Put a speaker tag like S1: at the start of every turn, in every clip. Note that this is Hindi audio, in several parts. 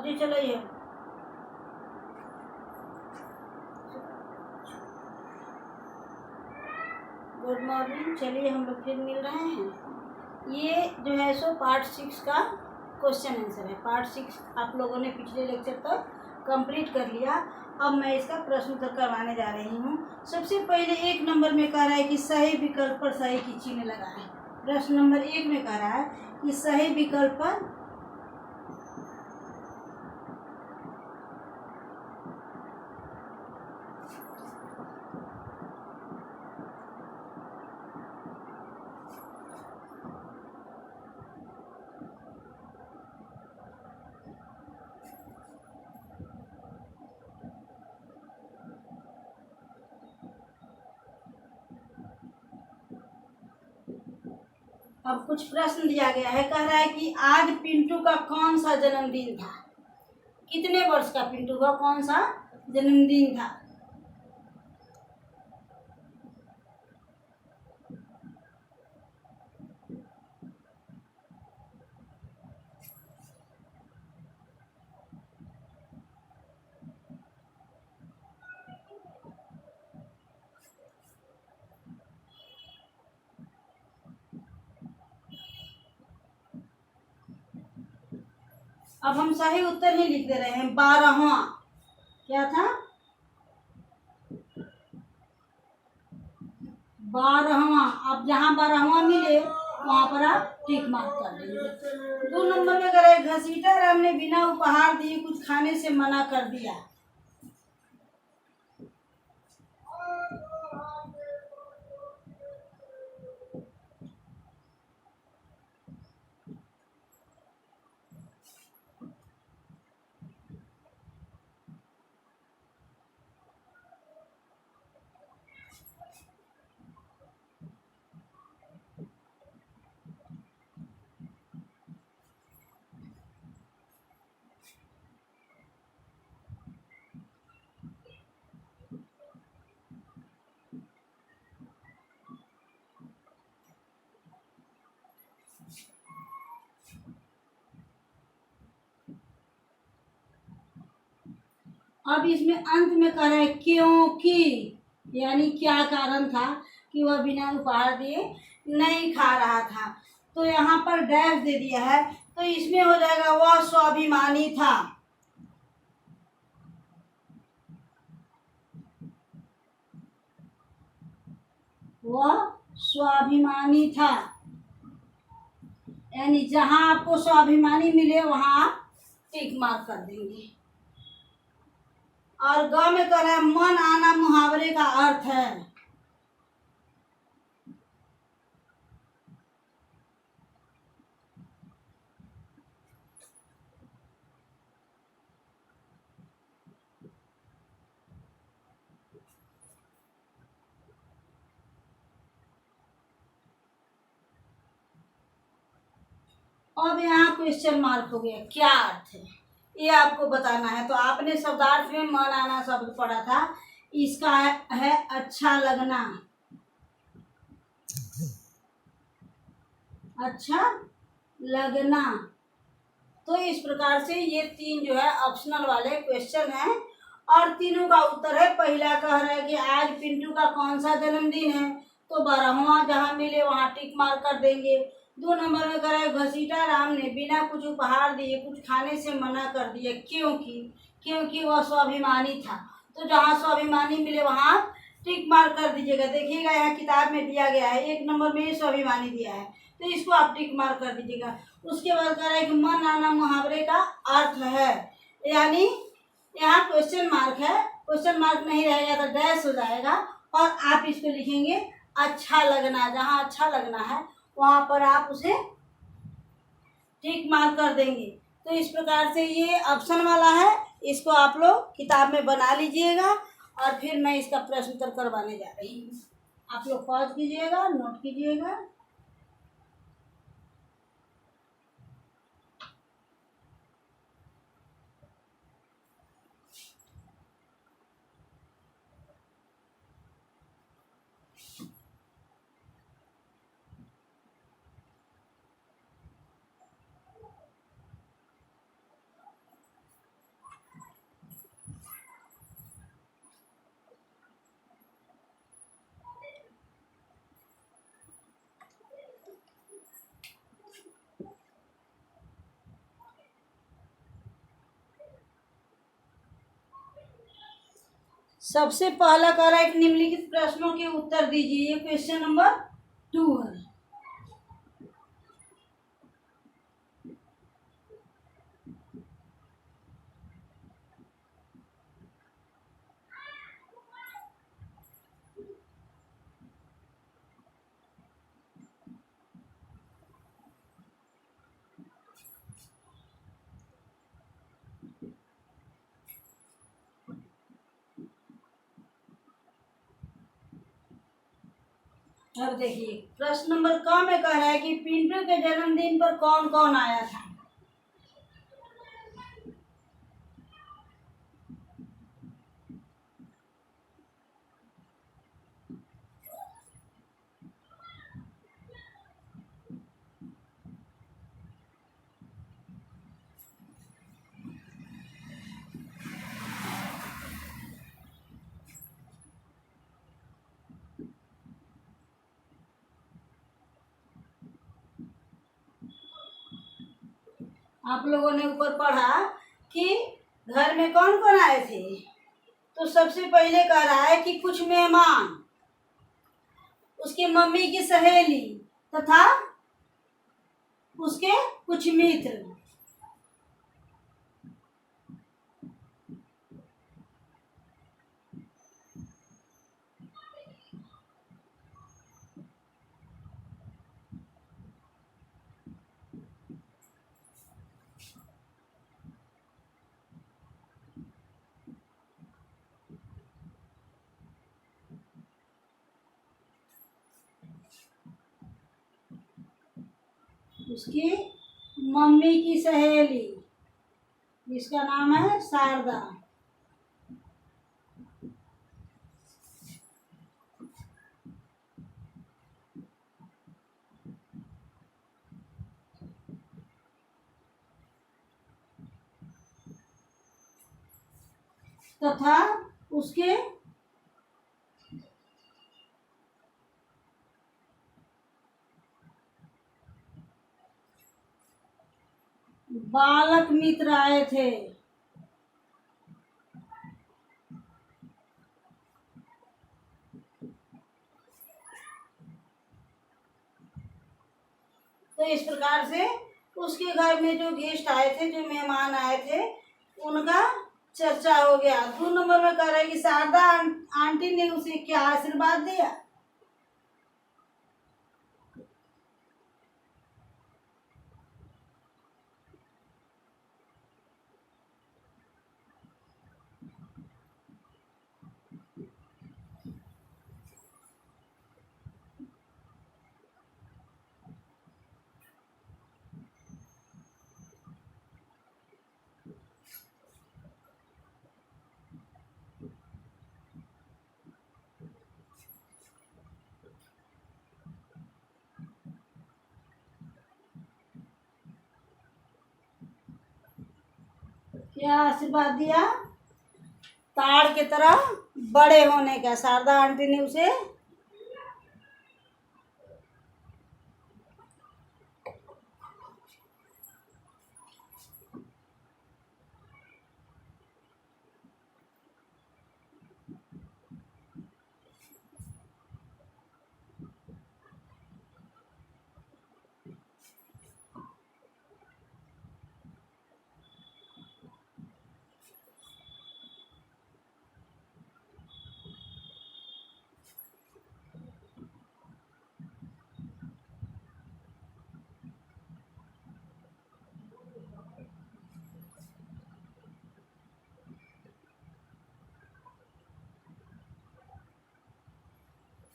S1: जी चलाइए। Good morning. चलिए हम लोग फिर मिल रहे हैं। ये जो है सो पार्ट 6 का क्वेश्चन आंसर है। पार्ट 6 आप लोगों ने पिछले लेक्चर तक कंप्लीट कर लिया। अब मैं इसका प्रश्न उत्तर करवाने जा रही हूँ। सबसे पहले 1 नंबर में कह रहा है कि सही विकल्प पर सही की चिन्ह लगाएं। प्रश्न नंबर 1 में कह रहा है कि सही विकल्प पर अब कुछ प्रश्न दिया गया है। कह रहा है कि आज पिंटू का कौन सा जन्मदिन था। कितने वर्ष का पिंटू का कौन सा जन्मदिन था। अब हम सही उत्तर ही लिख दे रहे हैं। 12वां क्या था। 12वां। अब जहाँ 12वां मिले वहां पर आप टिक मार्क कर देंगे। 2 नंबर में अगर घसीटा राम ने बिना उपहार दिए कुछ खाने से मना कर दिया। अब इसमें अंत में कह रहा है क्योंकि, यानी क्या कारण था कि वह बिना उपहार दिए नहीं खा रहा था। तो यहाँ पर डैश दे दिया है, तो इसमें हो जाएगा वह स्वाभिमानी था। वह स्वाभिमानी था, यानी जहां आपको स्वाभिमानी मिले वहां आप टिक मार्क कर देंगे। और ग में कह रहा है मन आना मुहावरे का अर्थ है। अब यहाँ क्वेश्चन मार्क हो गया। क्या अर्थ है ये आपको बताना है। तो आपने शब्दार्थ में मन आना शब्द पढ़ा था। इसका है अच्छा लगना। अच्छा लगना। तो इस प्रकार से ये 3 जो है ऑप्शनल वाले क्वेश्चन हैं और तीनों का उत्तर है। पहला कह रहा है कि आज पिंटू का कौन सा जन्मदिन है, तो 12वां जहां मिले वहां टिक मार्क कर देंगे। 2 नंबर में कह रहा है घसीटा राम ने बिना कुछ उपहार दिए कुछ खाने से मना कर दिया क्योंकि वह स्वाभिमानी था। तो जहां स्वाभिमानी मिले वहां टिक मार्क कर दीजिएगा। देखिएगा यहाँ किताब में दिया गया है 1 नंबर में स्वाभिमानी दिया है, तो इसको आप टिक मार्क कर दीजिएगा। उसके बाद कह रहा है कि मन आना मुहावरे का अर्थ है, यानी यहाँ क्वेश्चन मार्क है। क्वेश्चन मार्क नहीं रहेगा तो डैश हो जाएगा और आप इसको लिखेंगे अच्छा लगना। जहाँ अच्छा लगना है वहां पर आप उसे टिक मार्क कर देंगे। तो इस प्रकार से ये ऑप्शन वाला है, इसको आप लोग किताब में बना लीजिएगा और फिर मैं इसका प्रश्न उत्तर करवाने जा रही हूँ। आप लोग पॉज कीजिएगा, नोट कीजिएगा। सबसे पहला कह रहा है कि निम्नलिखित प्रश्नों के उत्तर दीजिए। ये क्वेश्चन नंबर 2 है। अब देखिए प्रश्न नंबर क में कह रहा है कि पिंटू के जन्मदिन पर कौन कौन आया था। आप लोगों ने ऊपर पढ़ा कि घर में कौन कौन आए थे। तो सबसे पहले कह रहा है कि कुछ मेहमान, उसकी मम्मी की सहेली तथा उसके कुछ मित्र। उसकी मम्मी की सहेली जिसका नाम है शारदा। तथा उसके बालक मित्र आए थे। तो इस प्रकार से उसके घर में जो गेस्ट आए थे, जो मेहमान आए थे, उनका चर्चा हो गया। 2 नंबर में कह रहा है कि शारदा आंटी ने उसे क्या आशीर्वाद दिया। क्या आशीर्वाद दिया? ताड़ की तरह बड़े होने का। शारदा आंटी ने उसे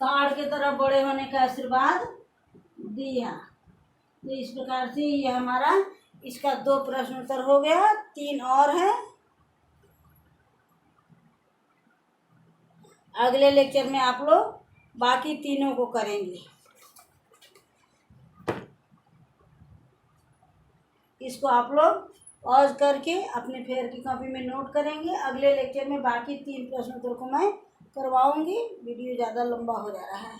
S1: ताड़ के तरह बड़े होने का आशीर्वाद दिया। तो इस प्रकार से ये हमारा इसका 2 प्रश्न उत्तर हो गया। 3 और है। अगले लेक्चर में आप लोग बाकी तीनों को करेंगे। इसको आप लोग पॉज करके अपने फेयर की कॉपी में नोट करेंगे। अगले लेक्चर में बाकी 3 प्रश्न उत्तर को मैं करवाऊंगी। वीडियो ज़्यादा लंबा हो जा रहा है।